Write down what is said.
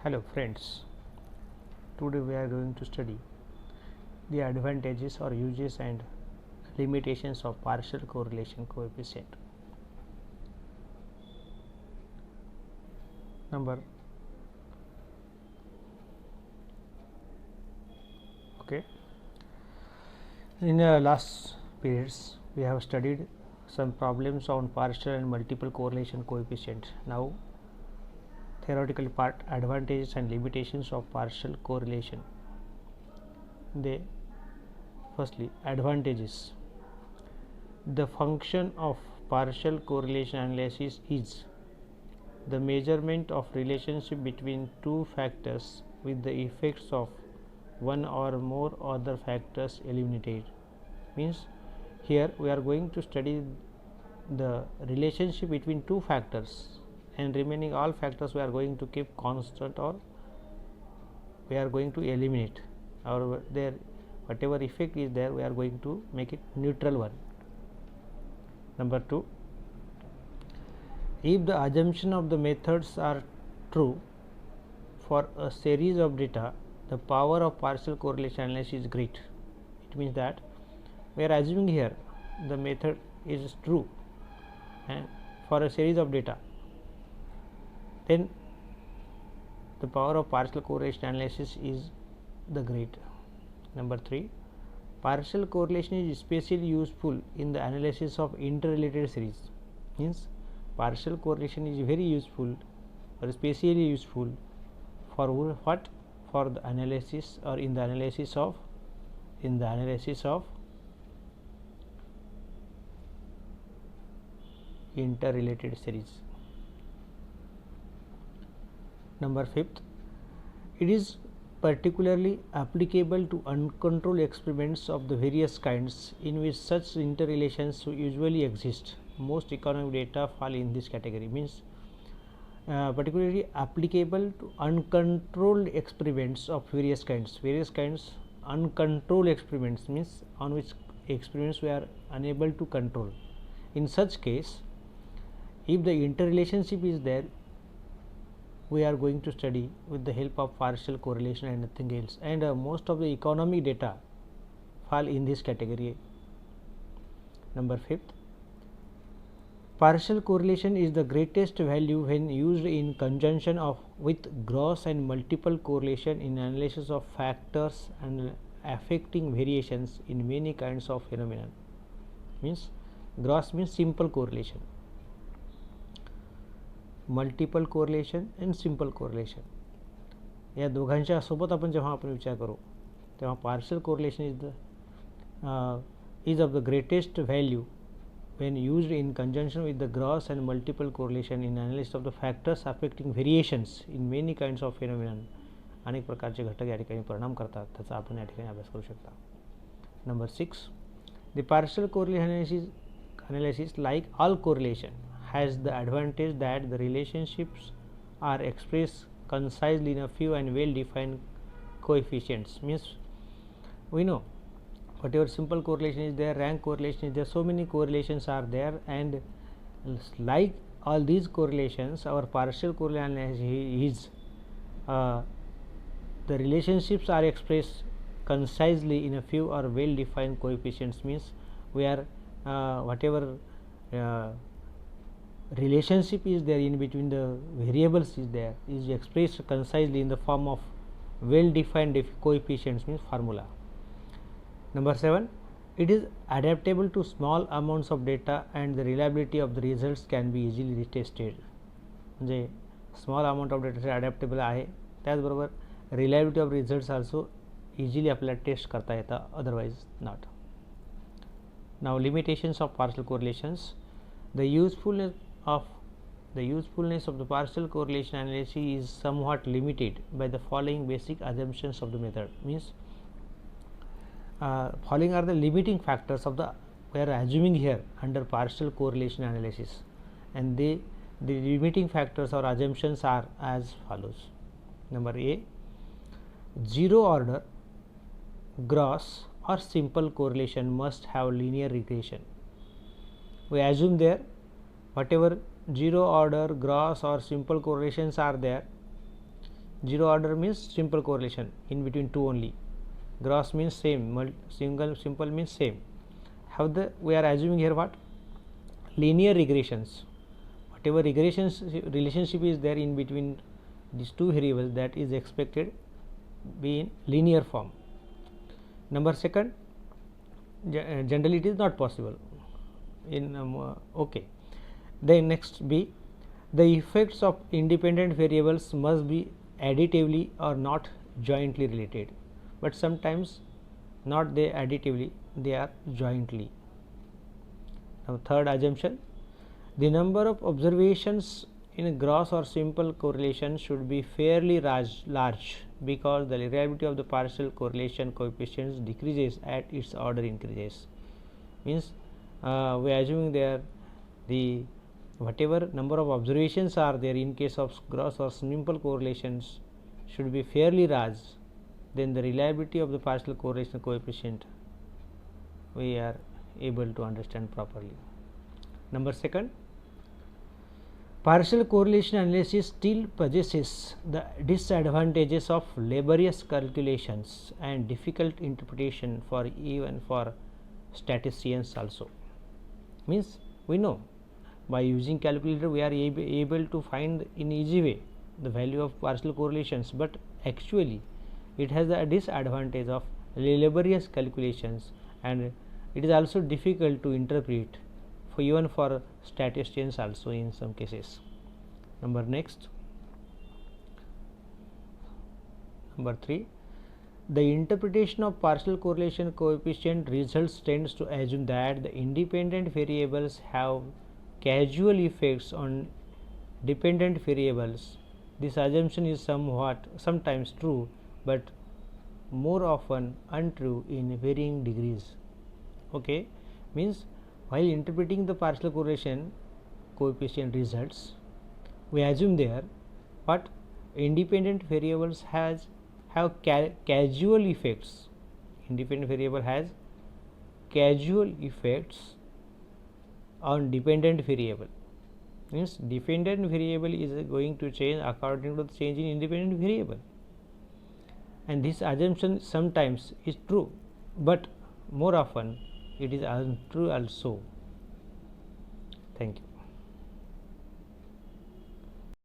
Hello friends, today we are going to study the advantages or uses and limitations of partial correlation coefficient. Number okay. In the last periods we have studied some problems on partial and multiple correlation coefficient. Now theoretical part, advantages and limitations of partial correlation. Firstly, advantages. The function of partial correlation analysis is the measurement of relationship between two factors with the effects of one or more other factors eliminated. Means here we are going to study the relationship between two factors, and remaining all factors we are going to keep constant or we are going to eliminate, or there whatever effect is there we are going to make it neutral one. Number 2, if the assumption of the methods are true for a series of data, the power of partial correlation analysis is great. It means that we are assuming here the method is true and for a series of data, then the power of partial correlation analysis is the great. Number 3, partial correlation is especially useful in the analysis of interrelated series. Means partial correlation is very useful or especially useful for what? For the analysis or in the analysis of interrelated series. Number 5, it is particularly applicable to uncontrolled experiments of the various kinds in which such interrelations usually exist. Most economic data fall in this category. Means particularly applicable to uncontrolled experiments of various kinds. Uncontrolled experiments means on which experiments we are unable to control. In such case, if the interrelationship is there, we are going to study with the help of partial correlation and nothing else, and most of the economic data fall in this category. Number 5, partial correlation is the greatest value when used in conjunction with gross and multiple correlation in analysis of factors and affecting variations in many kinds of phenomena. Means gross means simple correlation, multiple correlation and simple correlation या दोघांच्या सोबत आपण जेव्हा आपण विचार करू तेव्हा partial correlation is of the greatest value when used in conjunction with the gross and multiple correlation in analysis of the factors affecting variations in many kinds of phenomenon. अनेक प्रकारचे घटक या ठिकाणी परिणाम करतात त्याचा आपण या ठिकाणी अभ्यास करू शकता. Number 6, the partial correlation analysis like all correlation has the advantage that the relationships are expressed concisely in a few and well defined coefficients. Means we know whatever simple correlation is there, rank correlation is there, so many correlations are there, and like all these correlations, our partial correlation is the relationships are expressed concisely in a few or well defined coefficients. Means we are whatever relationship is there in between the variables is expressed concisely in the form of well defined coefficients, means formula. Number 7, it is adaptable to small amounts of data and the reliability of the results can be easily retested. म्हणजे small amount of data adaptable आहे, त्याचबरोबर reliability of results also easily आपल्याला test करता येतं, otherwise not. Now limitations of partial correlations. The usefulness of the partial correlation analysis is somewhat limited by the following basic assumptions of the method. Means following are the limiting factors of the we are assuming here under partial correlation analysis, and the limiting factors or assumptions are as follows. Number A, zero order gross or simple correlation must have linear regression. We assume there whatever zero order gross or simple correlations are there, Zero order means simple correlation in between two only. Gross means same, simple means same. We are assuming here what? Linear regressions. Whatever regressions relationship is there in between these two variables, that is expected be in linear form. Number second, generally it is not possible in okay. Then next B, the effects of independent variables must be additively or not jointly related, but sometimes not they additively, they are jointly. Now third assumption, the number of observations in a gross or simple correlation should be fairly large because the reliability of the partial correlation coefficients decreases as its order increases. Means we are assuming there the whatever number of observations are there in case of gross or simple correlations should be fairly large, then the reliability of the partial correlation coefficient we are able to understand properly. Number second, partial correlation analysis still possesses the disadvantages of laborious calculations and difficult interpretation for even for statisticians also. Means we know by using calculator we are able to find in easy way the value of partial correlations, but actually it has the disadvantage of laborious calculations and it is also difficult to interpret for even for statisticians also in some cases. Number 3, the interpretation of partial correlation coefficient results tends to assume that the independent variables have causal effects on dependent variables. This assumption is sometimes true, but more often untrue in varying degrees. Okay, means while interpreting the partial correlation coefficient results, we assume there what independent variables have causal effects. Independent variable has causal effects on dependent variable. Means dependent variable is going to change according to the change in independent variable, and this assumption sometimes is true, but more often it is untrue also. Thank you.